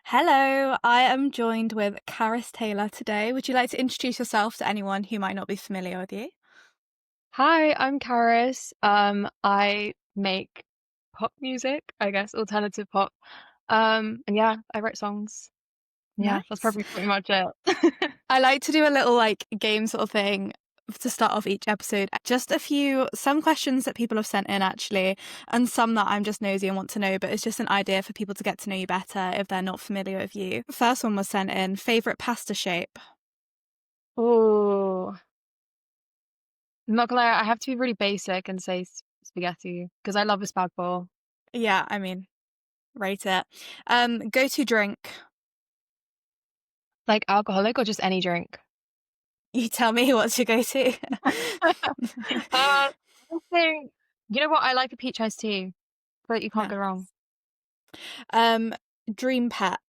Hello, I am joined with Karis Taylor today. Would you like to introduce yourself to anyone who might not be familiar with you? Hi, I'm Karis. I make pop music, I guess, alternative pop. And yeah, I write songs. Yeah, that's Nice. probably pretty much it. I like to do a little game sort of thing to start off each episode. Just some questions that people have sent in actually, and some that I'm just nosy and want to know, but it's just an idea for people to get to know you better if they're not familiar with you. First one was sent in, favorite pasta shape. Oh, I'm not gonna lie, I have to be really basic and say spaghetti because I love a spag bowl. Yeah, I mean, rate it. Go-to drink. Like alcoholic or just any drink. You tell me what's your go-to. I think, you know what? I like a peach iced tea, but you can't No. go wrong. Um, dream pet.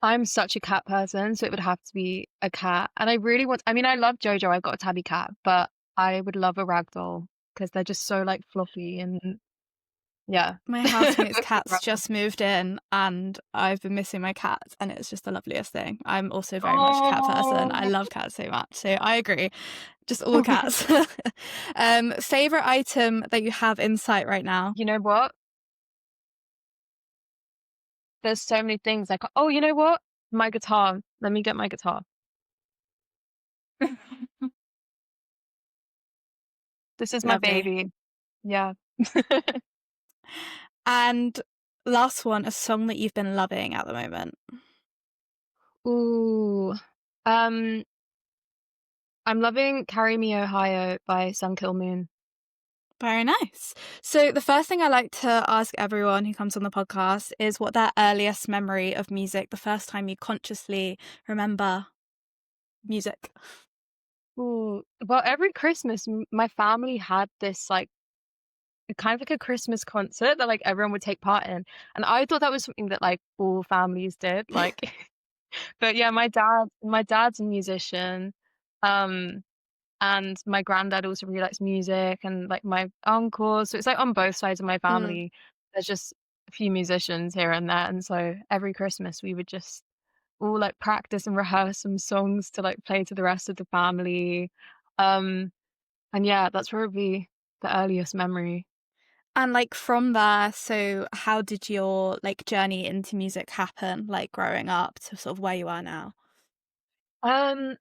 I'm such a cat person, so it would have to be a cat. And I mean, I love Jojo. I've got a tabby cat, but I would love a ragdoll because they're just so like fluffy and yeah. My housemate's cat's just moved in and I've been missing my cat and it's just the loveliest thing. I'm also very much a cat person. I Oh, love cats so much. So I agree. Just all the cats. Favorite item that you have in sight right now? you know what? There's so many things like, oh, you know what? My guitar. Let me get my guitar. This is my Lovely. baby. Yeah. And last one, a song that you've been loving at the moment. Ooh. Um, I'm loving Carry Me Ohio by Sun Kill Moon. Very nice. So the first thing I like to ask everyone who comes on the podcast is what their earliest memory of music, the first time you consciously remember music. Ooh. Well, every Christmas, my family had this like kind of like a Christmas concert that like everyone would take part in. And I thought that was something that like all families did. Like but yeah, my dad's a musician. Um and my granddad also really likes music and like my uncles. So it's like on both sides of my Mm. family, there's just a few musicians here and there. And so every Christmas we would just all like practice and rehearse some songs to like play to the rest of the family. Um and yeah, that's probably the earliest memory. And from there, so how did your journey into music happen, like growing up to sort of where you are now? Um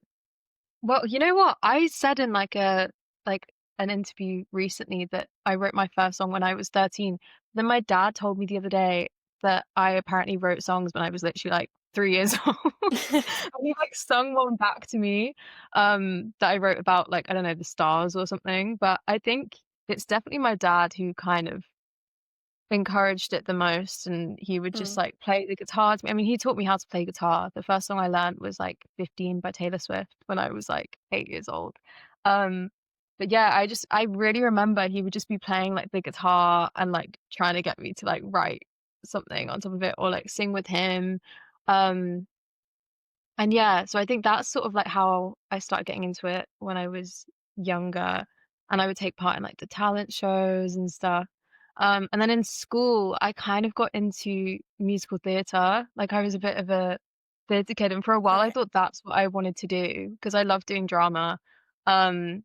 Well, you know what? I said in like an interview recently that I wrote my first song when I was 13. Then my dad told me the other day that I apparently wrote songs when I was literally like 3 years old. And he like sung one back to me, that I wrote about like, I don't know, the stars or something. But I think it's definitely my dad who kind of encouraged it the most, and he would just Mm. like play the guitar to me. I mean, he taught me how to play guitar. The first song I learned was like 15 by Taylor Swift when I was like 8 years old. Um, but yeah, I really remember he would just be playing like the guitar and like trying to get me to like write something on top of it or like sing with him. Um, and yeah, so I think that's sort of like how I started getting into it when I was younger, and I would take part in like the talent shows and stuff. And then in school, I kind of got into musical theatre. Like I was a bit of a theatre kid, and for a while I Right. thought that's what I wanted to do because I love doing drama. Um,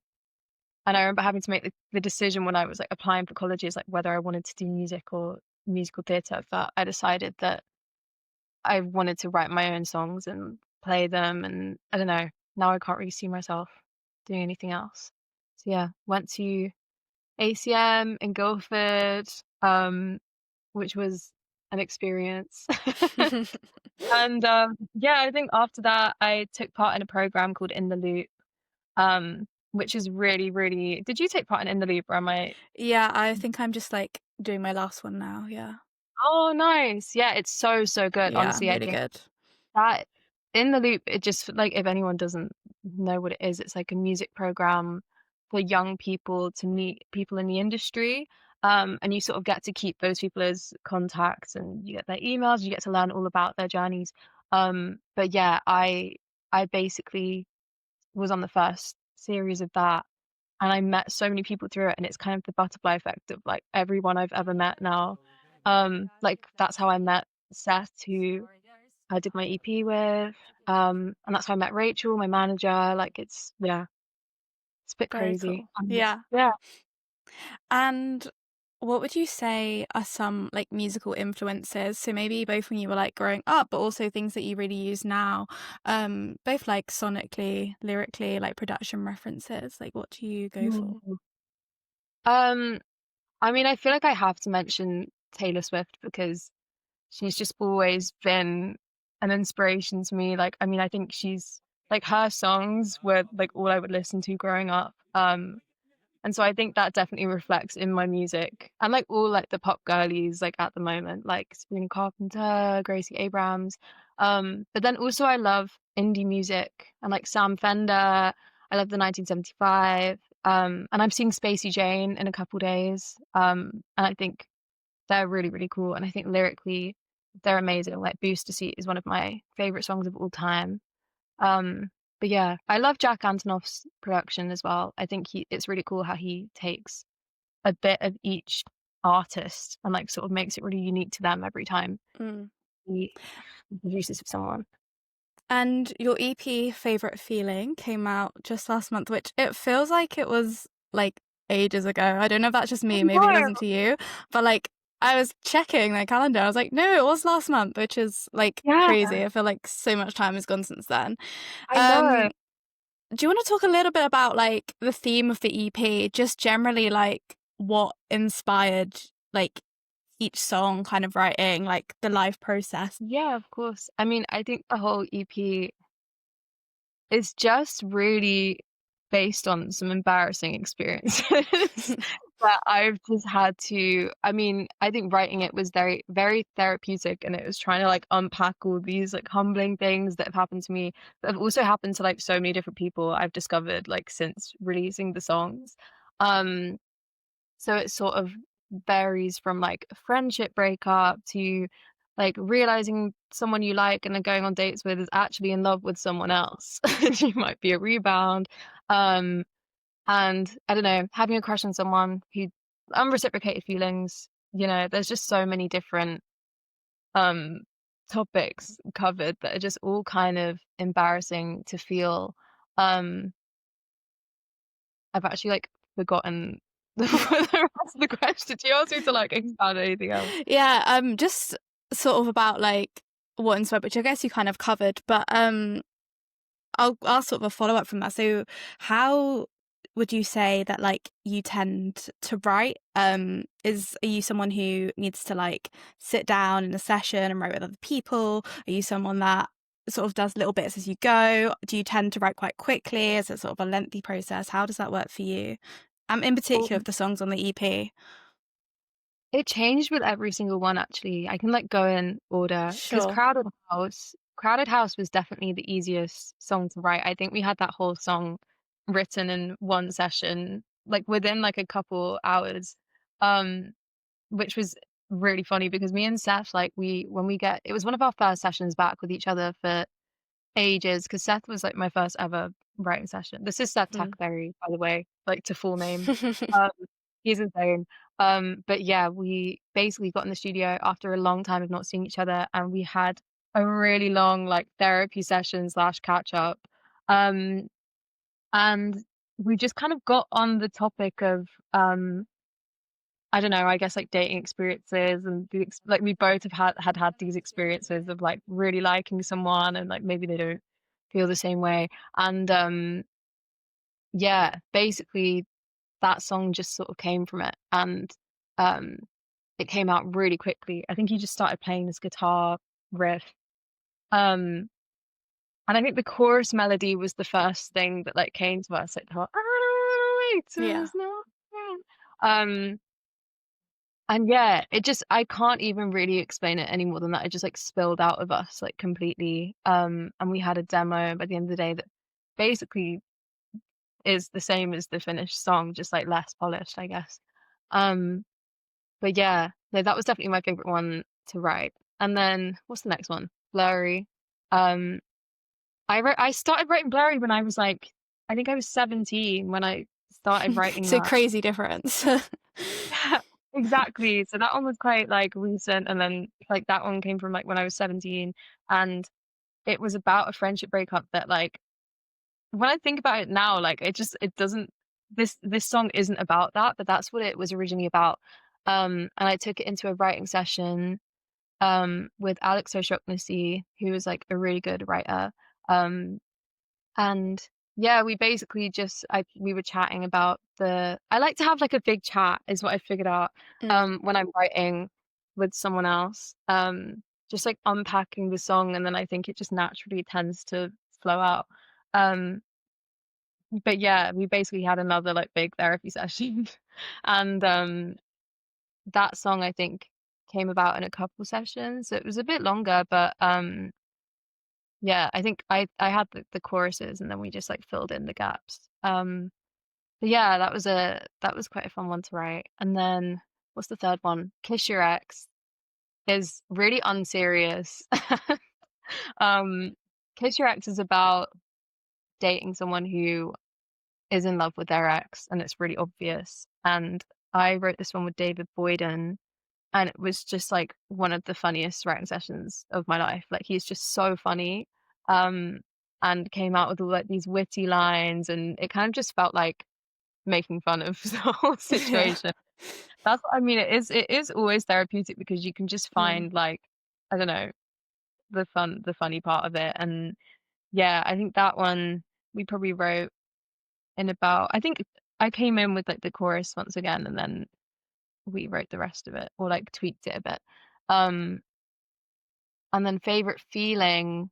and I remember having to make the decision when I was like applying for colleges, like whether I wanted to do music or musical theatre. But I decided that I wanted to write my own songs and play them, and I don't know, now I can't really see myself doing anything else. So yeah, went to ACM in Guildford, which was an experience. And, yeah, I think after that, I took part in a program called In the Loop, which is really, really did you take part in The Loop, or am I Yeah, I think I'm just doing my last one now. Yeah. Oh, nice. Yeah, it's so, so good, Yeah, honestly, I really think good. that In the Loop, it just like, if anyone doesn't know what it is, it's like a music program for young people to meet people in the industry, and you sort of get to keep those people as contacts, and you get their emails, you get to learn all about their journeys. But yeah, I basically was on the first series of that, and I met so many people through it, and it's kind of the butterfly effect of, like, everyone I've ever met now. Like that's how I met Seth, who I did my EP with. And that's how I met Rachel, my manager. Like it's a bit Very crazy. cool. Yeah. Yeah. And what would you say are some like musical influences? So maybe both when you were like growing up, but also things that you really use now, both like sonically, lyrically, like production references. Like what do you go for? Mm. Um, I mean, I feel like I have to mention Taylor Swift because she's just always been an inspiration to me. Like, I mean, I think she's like her songs were like all I would listen to growing up. And so I think that definitely reflects in my music. And like all like the pop girlies like at the moment, like Sabrina Carpenter, Gracie Abrams. But then also I love indie music and like Sam Fender. I love the 1975. And I'm seeing Spacey Jane in a couple days. And I think they're really, really cool. And I think lyrically they're amazing. Like Booster Seat is one of my favorite songs of all time. Um, but yeah, I love Jack Antonoff's production as well. I think it's really cool how he takes a bit of each artist and like sort of makes it really unique to them every time Mm. he produces for someone. And your EP Favorite Feeling came out just last month, which it feels like it was like ages ago. I don't know if that's just I me, maybe it know. wasn't to you, but like I was checking the calendar. I was like, no, it was last month, which is like Yeah, crazy. I feel like so much time has gone since then. I know. Um, do you want to talk a little bit about like the theme of the EP, just generally like what inspired like each song kind of writing, like the live process? Yeah, of course. I mean, I think the whole EP is just really based on some embarrassing experiences that I've just had to I mean, I think writing it was very, very therapeutic, and it was trying to, like, unpack all these, like, humbling things that have happened to me, that have also happened to, like, so many different people I've discovered, like, since releasing the songs. Um, so it sort of varies from, like, a friendship breakup to, like, realizing someone you like and are going on dates with is actually in love with someone else. You might be a rebound. Um, and I don't know, having a crush on someone who unreciprocated feelings, there's just so many different um topics covered that are just all kind of embarrassing to feel. Um, I've actually like forgotten the rest of the question. Do you ask me to like expand anything else? Yeah, just sort of about like what inspired, which I guess you kind of covered, but I'll ask sort of a follow up from that. So, how would you say that like you tend to write? Are you someone who needs to like sit down in a session and write with other people? Are you someone that sort of does little bits as you go? Do you tend to write quite quickly? Is it sort of a lengthy process? How does that work for you? In particular, of the songs on the EP. It changed with every single one, actually. I can, like, go in order because Sure. Crowded House was definitely the easiest song to write. I think we had that whole song written in one session, like, within, like, a couple hours, um, which was really funny because me and Seth, like, it was one of our first sessions back with each other for ages because Seth was, like, my first ever writing session. This is Seth Mm. Tackberry, by the way, like, to full name. Um, he's insane. But yeah, we basically got in the studio after a long time of not seeing each other, and we had a really long, like, therapy session slash catch up. Um, and we just kind of got on the topic of, I don't know, I guess, like, dating experiences and like, we both have had these experiences of, like, really liking someone and, like, maybe they don't feel the same way. And, yeah, basically that song just sort of came from it, and, um, it came out really quickly. I think he just started playing this guitar riff, um, and I think the chorus melody was the first thing that, like, came to us, like, the whole, "I don't wait till Yeah. there's no rain." And yeah, I can't even really explain it any more than that. It just like spilled out of us like completely. And we had a demo by the end of the day that basically is the same as the finished song, just like less polished, I guess. Um, but yeah, no, that was definitely my favorite one to write. And then what's the next one? Blurry. Um, I started writing Blurry when I was like, I think I was 17 when I started writing So that. crazy difference. exactly. So that one was quite like recent, and then like that one came from like when I was 17, and it was about a friendship breakup that like when I think about it now, like it doesn't this song isn't about that, but that's what it was originally about. And I took it into a writing session with Alex O'Shaughnessy, who was like a really good writer. Um and yeah, we basically just we were chatting about the I like to have like a big chat is what I figured out Mm. when I'm writing with someone else. Just like unpacking the song, and then I think it just naturally tends to flow out. Um but yeah, we basically had another like big therapy session. And that song I think came about in a couple sessions. So it was a bit longer, but yeah, I think I had the choruses, and then we just like filled in the gaps. But yeah, that was quite a fun one to write. And then what's the third one? Kiss Your Ex is really unserious. Um, Kiss Your Ex is about dating someone who is in love with their ex, and it's really obvious. And I wrote this one with David Boyden, and it was just like one of the funniest writing sessions of my life. Like he's just so funny, um, and came out with all like these witty lines, and it kind of just felt like making fun of the whole Yeah. situation. That's what I mean. It is always therapeutic because you can just Mm. find like I don't know the funny part of it. And yeah, I think that one we probably wrote in about I think I came in with like the chorus once again, and then we wrote the rest of it or like tweaked it a bit. Um, and then favorite feeling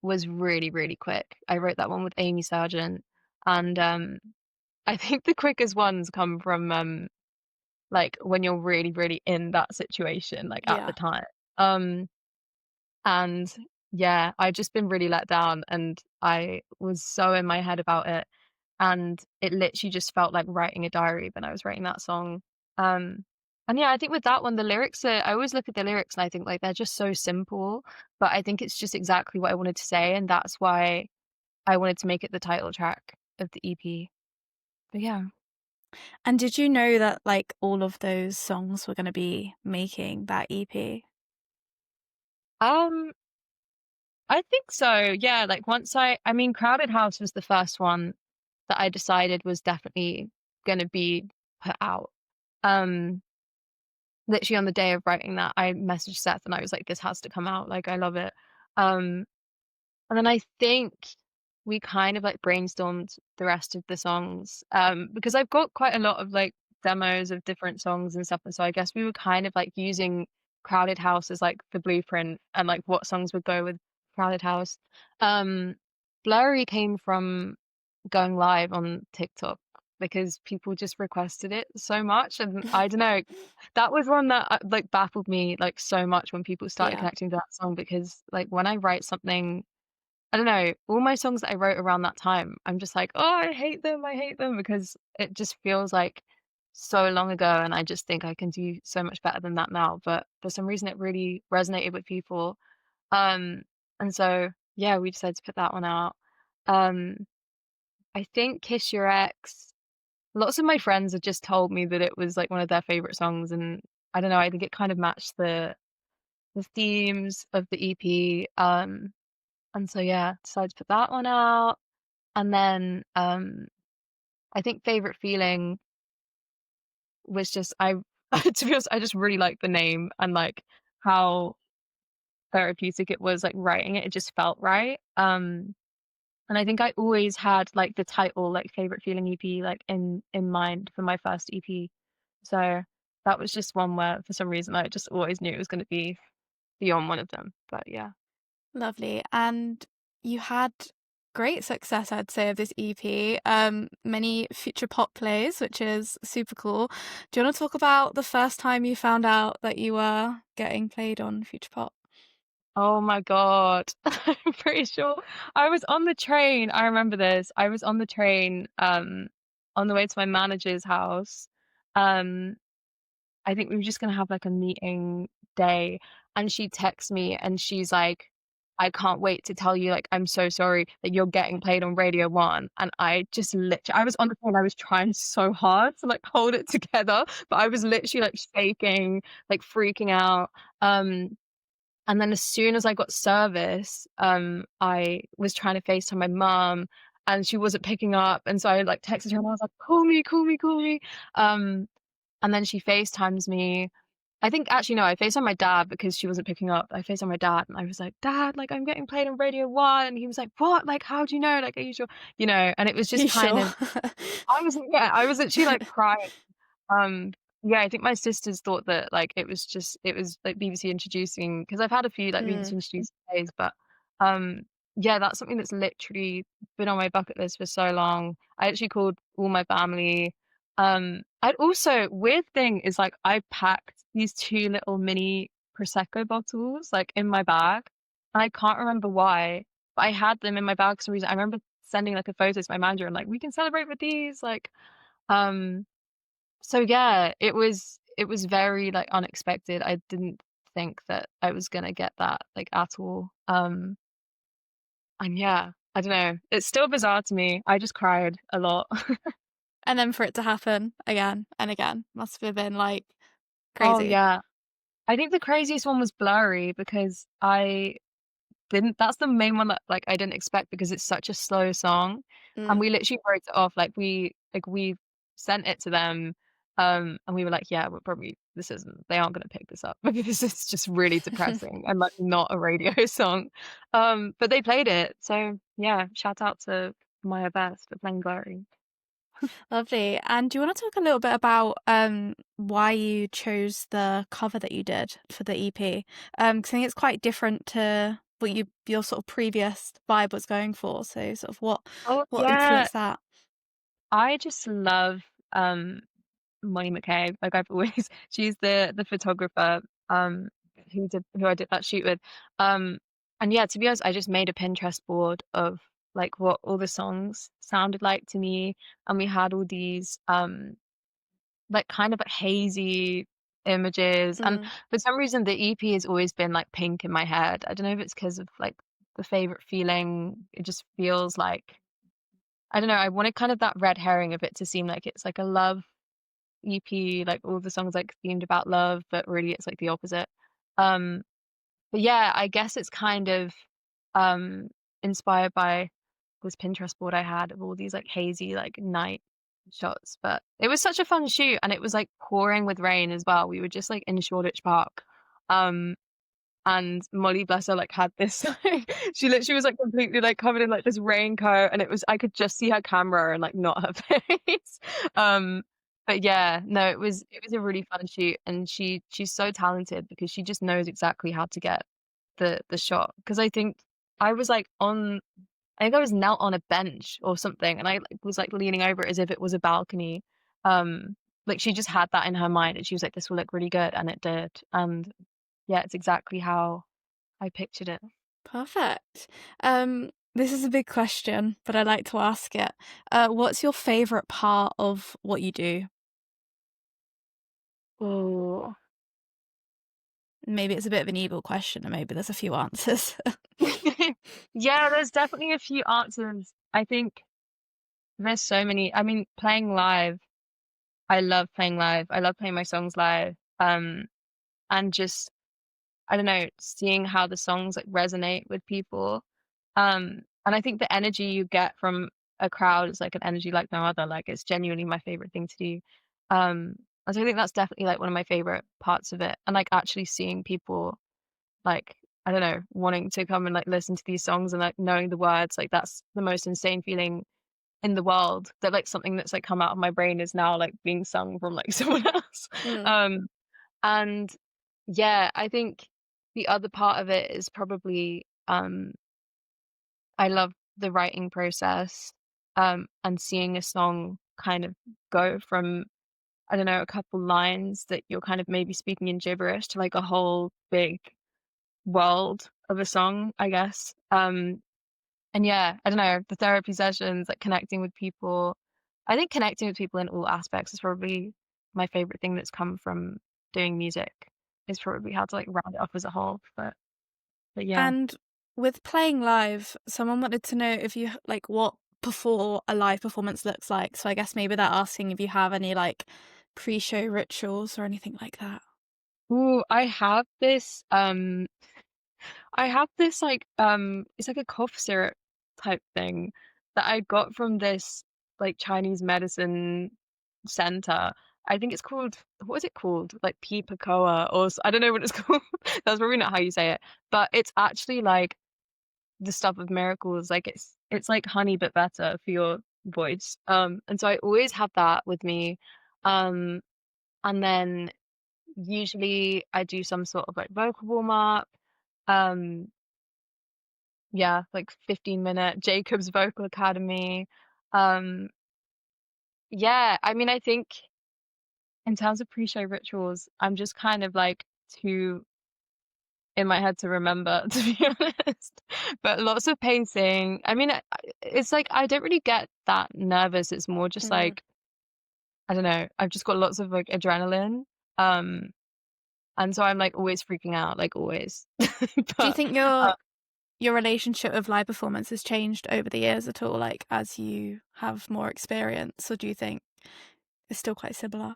was really, really quick. I wrote that one with Amy Sargent, and I think the quickest ones come from like when you're really, really in that situation, like at the Yeah. time. Um, and yeah, I've just been really let down, and I was so in my head about it. And it literally just felt like writing a diary when I was writing that song. Um, and yeah, I think with that one, the lyrics are, I always look at the lyrics and I think like they're just so simple, but I think it's just exactly what I wanted to say. And that's why I wanted to make it the title track of the EP. But yeah. And did you know that like all of those songs were going to be making that EP? Um, I think so. Yeah. Like once I mean, Crowded House was the first one that I decided was definitely going to be put out. Um, Literally on the day of writing that, I messaged Seth and I was like, "This has to come out, like, I love it." Um, and then I think we kind of, like, brainstormed the rest of the songs, because I've got quite a lot of, like, demos of different songs and stuff, and so I guess we were kind of, like, using Crowded House as, like, the blueprint and, like, what songs would go with Crowded House. Um, Blurry came from going live on TikTok because people just requested it so much, and I don't know, that was one that, like, baffled me, like, so much when people started Yeah. connecting to that song because, like, when I write something I don't know, all my songs that I wrote around that time, I'm just like, "Oh, I hate them," because it just feels like so long ago, and I just think I can do so much better than that now, but for some reason, it really resonated with people, um, and so, yeah, we decided to put that one out. Um, I think Kiss Your Ex lots of my friends have just told me that it was, like, one of their favorite songs, and I don't know, I think it kind of matched the themes of the EP, and so, yeah, decided to put that one out. And then, I think favorite feeling was just I to be honest, I just really liked the name and, like, how therapeutic it was, like, writing it. It just felt right. And I think I always had, like, the title, like, Favorite Feeling EP, like, in mind for my first EP. So, that was just one where, for some reason, I just always knew it was gonna be on one of them. But yeah. Lovely. And you had great success, I'd say, of this EP. Many future pop plays, which is super cool. Do you want to talk about the first time you found out that you were getting played on future pop? Oh my god. I'm pretty sure I was on the train, I remember this. I was on the train, on the way to my manager's house. Um, I think we were just gonna have, like, a meeting day, and she texts me, and she's like, I can't wait to tell you, like, I'm so sorry that you're getting played on Radio 1." And I just literally I was on the phone, I was trying so hard to, like, hold it together, but I was literally, like, shaking, like, freaking out. And then as soon as I got service, I was trying to FaceTime my mum, and she wasn't picking up, and so I, like, texted her, and I was like, "Call me, call me, call me." Um, and then she FaceTimes me. I think actually, no, I FaceTimed my dad because she wasn't picking up. I FaceTimed my dad, and I was like, "Dad, like, I'm getting played on Radio 1." And he was like, "What? Like, how do you know? Like, are you sure?" And it was just You kind sure? of I was literally, like, crying. Um, yeah, I think my sisters thought that, like, it was, like, BBC introducing, because 'cause I've had a few, like, BBC Mm. introducing days, but, um, yeah, that's something that's literally been on my bucket list for so long. I actually called all my family. I'd also weird thing is, like, I packed these 2 little mini Prosecco bottles, like, in my bag, and I can't remember why, but I had them in my bag for some reason. I remember sending, like, a photo to my manager and, like, "We can celebrate with these," like, um so yeah, it was very, like, unexpected. I didn't think that I was gonna get that, like, at all. And yeah, I don't know. It's still bizarre to me. I just cried a lot. And then for it to happen again and again must have been, like, Oh crazy. yeah. I think the craziest one was Blurry because I didn't that's the main one that, like, I didn't expect because it's such a slow song, and Mm. we literally wrote it off, we sent it to them, and we were like, "Yeah, we're probably they aren't gonna pick this up because it's just really depressing and, like, not a radio song." But they played it, so yeah, shout out to Maya Best for playing Glory. Lovely. And do you wanna talk a little bit about, why you chose the cover that you did for the EP? 'Cause I think it's quite different to what your sort of previous vibe was going for, so sort of Oh, what yeah. influenced that? I just love, Molly McKay. Like, I've always she's the photographer, who I did that shoot with. Um, and yeah, to be honest, I just made a Pinterest board of, like, what all the songs sounded like to me, and we had all these, like, kind of, like, hazy images, and Mm. for some reason, the EP has always been, like, pink in my head. I don't know if it's because of, like, the favorite feeling. It just feels like I don't know, I wanted kind of that red herring of it to seem like it's, like, a love EP, like, all the songs, like, themed about love, but really it's, like, the opposite. Um, but yeah, I guess it's kind of, um, inspired by this Pinterest board I had of all these, like, hazy, like, night shots, but it was such a fun shoot, and it was, like, pouring with rain as well. We were just, like, in Shoreditch Park. Um and Molly, bless her, like, had this, like she literally was, like, completely, like, covered in, like, this raincoat, and it was I could just see her camera and, like, not her face. Um, but yeah, no, it was a really fun shoot, and she's so talented because she just knows exactly how to get the shot. Because I think I was, like, on I think I was knelt on a bench or something, and I, like, was, like, leaning over it as if it was a balcony. Um, like, she just had that in her mind, and she was like, "This will look really good," and it did, and yeah, it's exactly how I pictured it. Perfect. This is a big question, but I like to ask it. What's your favorite part of what you do? Oh. Maybe it's a bit of an evil question, and maybe there's a few answers. Yeah, there's definitely a few answers. I think there's so many. I mean, playing live, I love playing live. I love playing my songs live. And just I don't know, seeing how the songs, like, resonate with people. And I think the energy you get from a crowd is, like, an energy like no other. Like, it's genuinely my favorite thing to do. And so I think that's definitely, like, one of my favorite parts of it. And, like, actually seeing people, like, I don't know, wanting to come and, like, listen to these songs and, like, knowing the words, like, that's the most insane feeling in the world that, like, something that's, like, come out of my brain is now, like, being sung from, like, someone else. Mm. Um, and yeah, I think the other part of it is probably, I love the writing process, and seeing a song kind of go from, I don't know, a couple lines that you're kind of maybe speaking in gibberish to, like, a whole big world of a song, I guess. And yeah, I don't know, the therapy sessions, like, connecting with people. I think connecting with people in all aspects is probably my favorite thing that's come from doing music, is probably how to, like, round it off as a whole, but yeah. And With playing live, someone wanted to know if you like what before a live performance looks like. So I guess maybe they're asking if you have any like pre-show rituals or anything like that. Ooh, I have this like it's like a cough syrup type thing that I got from this like Chinese medicine center. I think it's called, what is it called? Like Pipacoa I don't know what it's called. That's probably not how you say it. But it's actually like the stuff of miracles. Like it's like honey but better for your voice. And so I always have that with me. Um and then usually I do some sort of like vocal warm up. Um yeah, like 15-minute Jacob's Vocal Academy. Um, yeah, I mean, I think in terms of pre-show rituals, I'm just kind of like too in my head to remember, to be honest. But lots of pacing. I mean, it's like I don't really get that nervous. It's more just Mm. like, I don't know, I've just got lots of like adrenaline. Um, and so I'm like always freaking out, like always. Do you But think your relationship with live performance has changed over the years at all, like as you have more experience, or do you think it's still quite similar?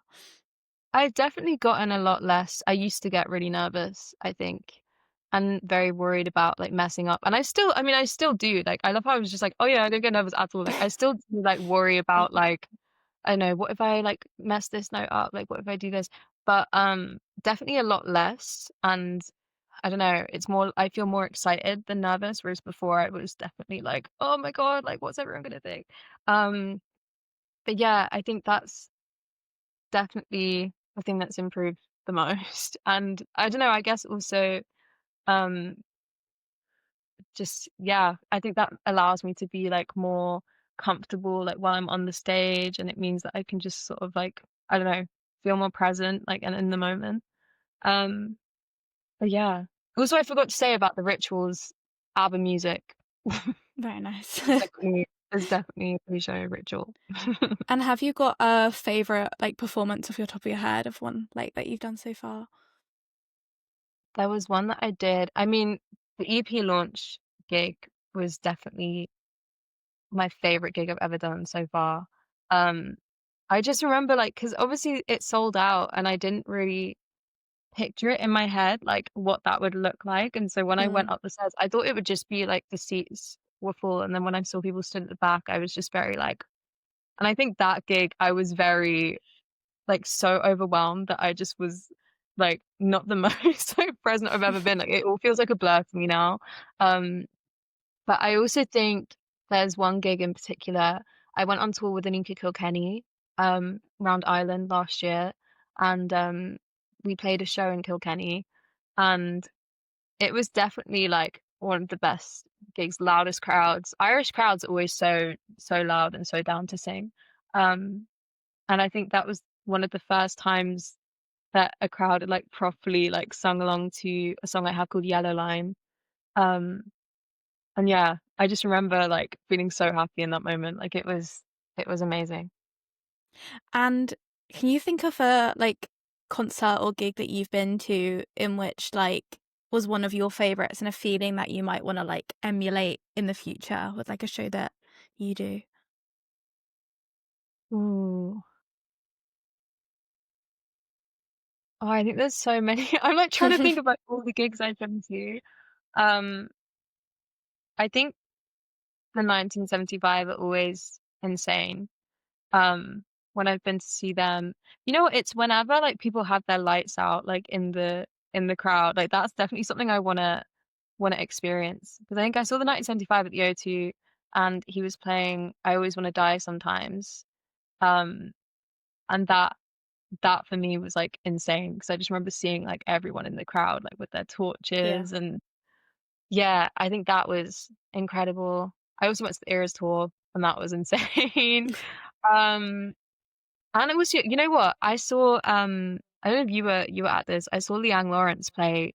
I've definitely gotten a lot less. I used to get really nervous, I think, and very worried about like messing up. And I mean, I still do. Like, I love how I was just like, oh yeah, I don't get nervous at all. Like, I still do like worry about like, I don't know, what if I like mess this note up? Like, what if I do this? But definitely a lot less. And I don't know, it's more, I feel more excited than nervous, whereas before I was definitely like, oh my God, like, what's everyone gonna think? Um, but yeah, I think that's definitely the thing that's improved the most. And I don't know, I guess also, um, just yeah, I think that allows me to be like more comfortable like while I'm on the stage, and it means that I can just sort of like, I don't know, feel more present like and in the moment. Um, but yeah. Also, I forgot to say about the rituals, album music. Very nice. There's definitely a pre-show ritual. And have you got a favorite like performance off your top of your head of one like that you've done so far? There was one that I did. I mean, the EP launch gig was definitely my favorite gig I've ever done so far. Um, I just remember like, because obviously it sold out and I didn't really picture it in my head, like what that would look like. And so when I went Mm. up the stairs, I thought it would just be like the seats were full. And then when I saw people stood at the back, I was just very like, and I think that gig, I was very like so overwhelmed that I just was like not the most like present I've ever been. Like it all feels like a blur to me now. Um, but I also think there's one gig in particular. I went on tour with Anika Kilkenny, around Ireland last year, and we played a show in Kilkenny, and it was definitely like one of the best gigs, loudest crowds. Irish crowds are always so loud and so down to sing. Um, and I think that was one of the first times that a crowd had like properly like sung along to a song I have called Yellow Line. Um, and yeah, I just remember, like, feeling so happy in that moment, like, it was amazing. And can you think of a like concert or gig that you've been to in which like was one of your favorites and a feeling that you might want to like emulate in the future with like a show that you do? Ooh. Oh, I think there's so many. I'm, like, trying to think about all the gigs I've been to. Um, I think the 1975 are always insane, um, when I've been to see them. You know, it's whenever, like, people have their lights out, like, in the crowd, like, that's definitely something I wanna experience. Because I think I saw the 1975 at the O2, and he was playing I Always Wanna Die Sometimes. Um, and that for me was, like, insane because I just remember seeing, like, everyone in the crowd, like, with their Yeah. torches, and yeah, I think that was incredible. I also went to the Eras tour, and that was insane. Um, and it was you know what? I saw, I don't know if you were at this, I saw Leanne Lawrence play,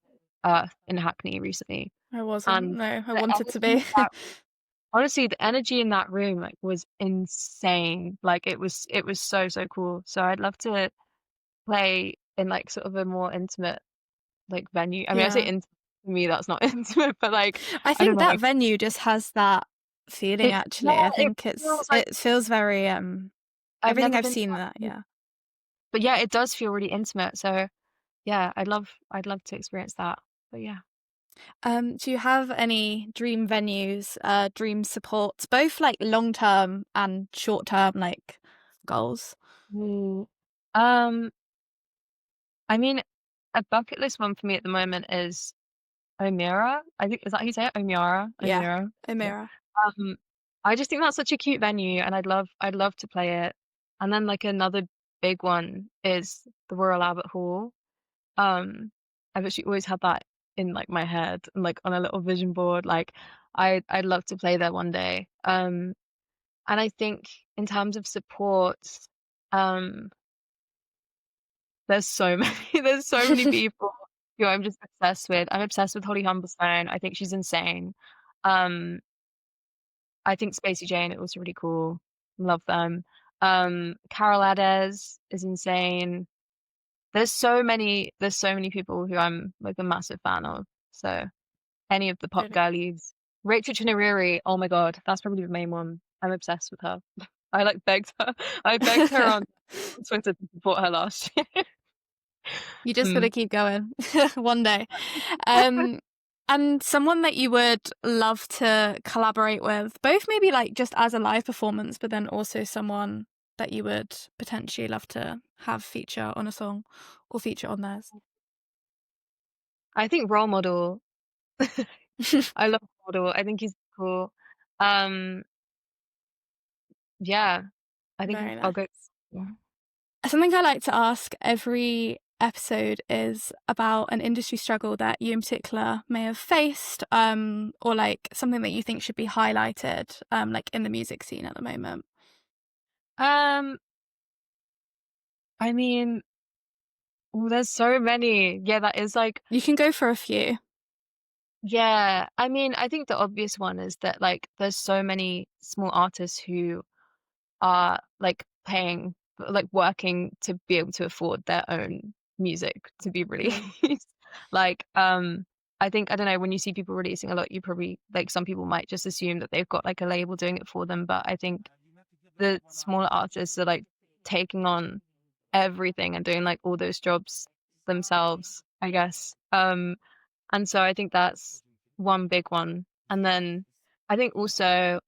in Hackney recently, I wasn't. and No, I the wanted to energy be. in that honestly, the energy in that room, like, was insane. Like, it was so cool. So I'd love to play in, like, sort of a more intimate, like, venue. I mean, I say Yeah. intimate, For me, that's not intimate, but like, I I don't think know. that venue just has that feeling Yeah, actually. I it think feels like it feels very I've everything never I've been to seen that that, venue, yeah. but yeah, it does feel really intimate. So yeah, I'd love to experience that. But yeah. Do you have any dream venues, dream supports, both like long term and short term like goals? Ooh. Um, I mean, a bucket list one for me at the moment is Omira. I think is that how you say it? Omira? Yeah, Omira? Yeah. Omira. Um, I just think that's such a cute venue, and I'd love to play it. And then, like, another big one is the Royal Albert Hall. Um, I've actually always had that in, like, my head and, like, on a little vision board, like, I'd love to play there one day. And I think in terms of support, um, there's so many there's so many people who I'm just obsessed with. I'm obsessed with Holly Humberstone. I think she's insane. Um, I think Spacey Jane are also really cool. Love them. Carol Adez is insane. There's so many people who I'm like a massive fan of. So any of the pop Really? girlies. Rachel Chinariri, oh my God, that's probably the main one. I'm obsessed with her. I like begged her. I begged her on Twitter to support her last year. You just gotta Mm. keep going one day. Um, and someone that you would love to collaborate with, both maybe like just as a live performance, but then also someone that you would potentially love to have feature on a song or feature on theirs. I think role model. I love role model. I think he's cool. Um, yeah, I think Very I'll go. nice. Yeah. Something I like to ask every episode is about an industry struggle that you in particular may have faced, or like something that you think should be highlighted, like in the music scene at the moment. Um, I mean, there's so many. Yeah, that is like, You can go for a few. yeah. I mean, I think the obvious one is that like there's so many small artists who are like paying, like working to be able to afford their own music to be Mm. released. Like, I think, I don't know, when you see people releasing a lot, you probably like some people might just assume that they've got like a label doing it for them. But I think the smaller artists are like taking on everything and doing like all those jobs themselves, I guess. And so I think that's one big one. And then I think also,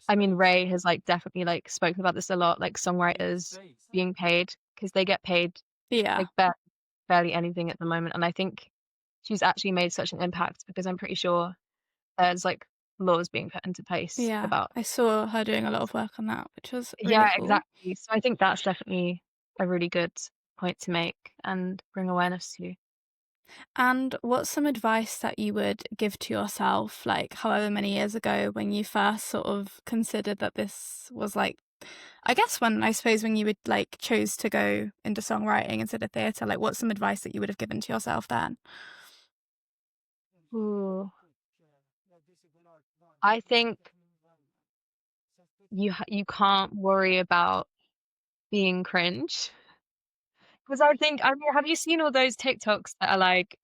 I mean, Ray has like definitely like spoken about this a lot, like songwriters being paid because they get paid Yeah. like barely anything at the moment. And I think she's actually made such an impact because I'm pretty sure there's like laws being put into place Yeah. about. I saw her doing a lot of work on that, which was really Yeah, cool. exactly. So I think that's definitely a really good point to make and bring awareness to. And what's some advice that you would give to yourself, like however many years ago, when you first sort of considered that this was like, I guess when I suppose when you would like chose to go into songwriting instead of theatre, like what's some advice that you would have given to yourself then? Ooh, I think you can't worry about being cringe. Because I think, I mean, have you seen all those TikToks that are like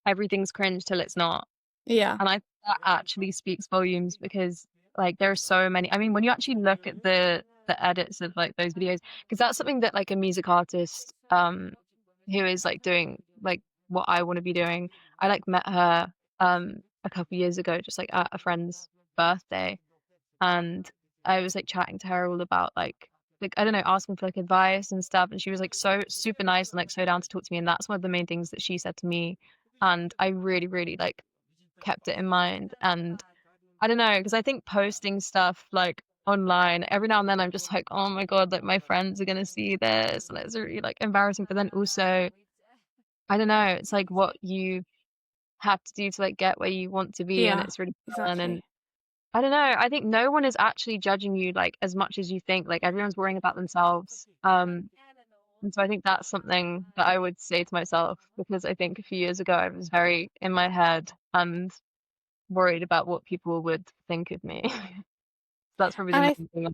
everything's cringe till it's not? Yeah. And I think that actually speaks volumes because like there are so many. I mean, when you actually look at the edits of like those videos, because that's something that like a music artist who is like doing like what I want to be doing. I like met her a couple years ago, just like at a friend's birthday, and I was like chatting to her all about like I don't know, asking for like advice and stuff, and she was like so super nice and like so down to talk to me, and that's one of the main things that she said to me, and I really really like kept it in mind. And I don't know, because I think posting stuff like online every now and then I'm just like, oh my God, like my friends are gonna see this and it's really like embarrassing. But then also, I don't know, it's like what you have to do to like get where you want to be, and Yeah, it's really fun. And exactly. I don't know, I think no one is actually judging you like as much as you think. Like everyone's worrying about themselves. And so I think that's something that I would say to myself, because I think a few years ago I was very in my head and worried about what people would think of me. That's probably the And main thing.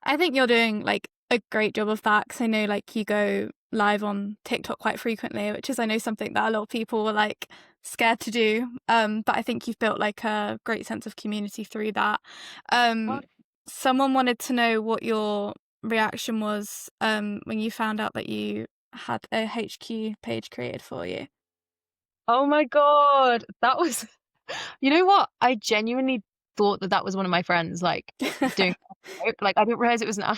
I think you're doing like a great job of that because I know like you go live on TikTok quite frequently, which is I know something that a lot of people were like scared to do. But I think you've built like a great sense of community through that. Oh, Someone wanted to know what your reaction was when you found out that you had a HQ page created for you. oh my God. That was, you know what? I genuinely thought that that was one of my friends, like doing, like I didn't realize it was an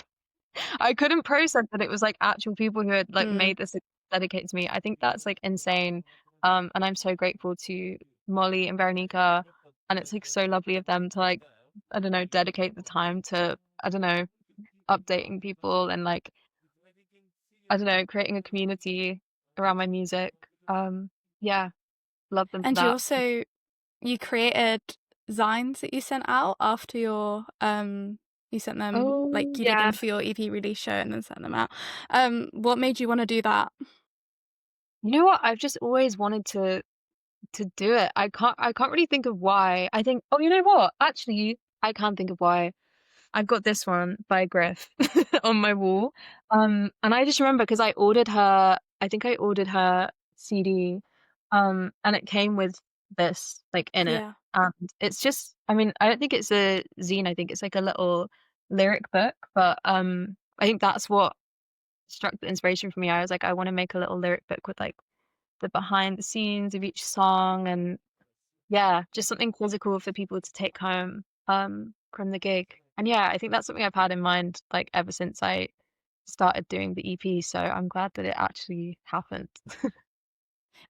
I couldn't process that it was like actual people who had like Mm. made this dedicated to me. I think that's like insane. And I'm so grateful to Molly and Veronica. And it's like so lovely of them to like, I don't know, dedicate the time to, I don't know, updating people and like, I don't know, creating a community around my music. Yeah, love them for And you that. also you created zines that you sent out after your you sent them Oh, like you did yeah. them for your EP release show and then sent them out. What made you want to do that? You know what? I've just always wanted to do it. I can't really think of why. I think, oh, you know what? Actually, I can think of why. I've got this one by Griff on my wall. And I just remember because I think I ordered her CD, and it came with this like in it. Yeah. And it's just, I mean, I don't think it's a zine. I think it's like a little lyric book, but I think that's what struck the inspiration for me. I was like, I want to make a little lyric book with like the behind the scenes of each song and yeah, just something physical for people to take home from the gig. And yeah, I think that's something I've had in mind like ever since I started doing the EP. So I'm glad that it actually happened.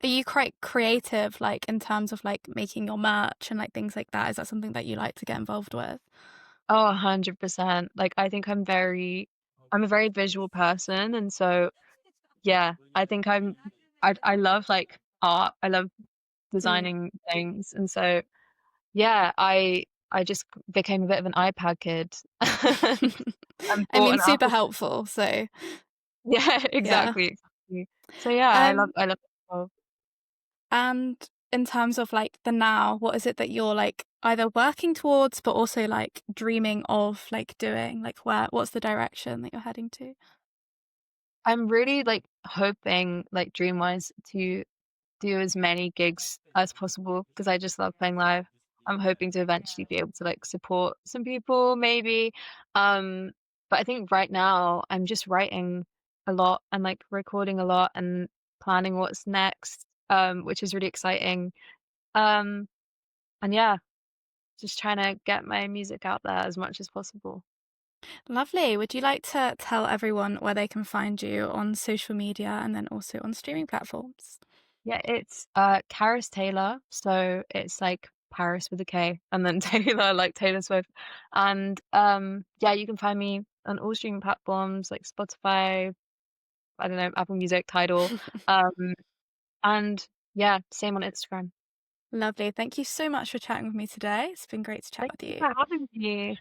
Are you quite creative like in terms of like making your merch and like things like that? Is that something that you like to get involved with? Oh, 100%. Like I think I'm a very visual person and so yeah, I think I love like art. I love Mm. designing things and so yeah, I just became a bit of an iPad kid and I bought mean, an super Apple. helpful. So Yeah, yeah. exactly. So yeah, Um, I love oh, and in terms of like the now, what is it that you're like either working towards, but also like dreaming of like doing? Like what's the direction that you're heading to? I'm really like hoping like dream wise to do as many gigs as possible because I just love playing live. I'm hoping to eventually be able to like support some people maybe. Um, but I think right now I'm just writing a lot and like recording a lot and planning what's next, which is really exciting. Um, and yeah, just trying to get my music out there as much as possible. Lovely. Would you like to tell everyone where they can find you on social media and then also on streaming platforms? Yeah, it's Karis Taylor, so it's like Paris with a K and then Taylor like Taylor Swift. And yeah, you can find me on all streaming platforms like Spotify, I don't know, Apple Music, Tidal. Um and yeah, same on Instagram. Lovely. Thank you so much for chatting with me today. It's been great to chat Thank with you you. for having me.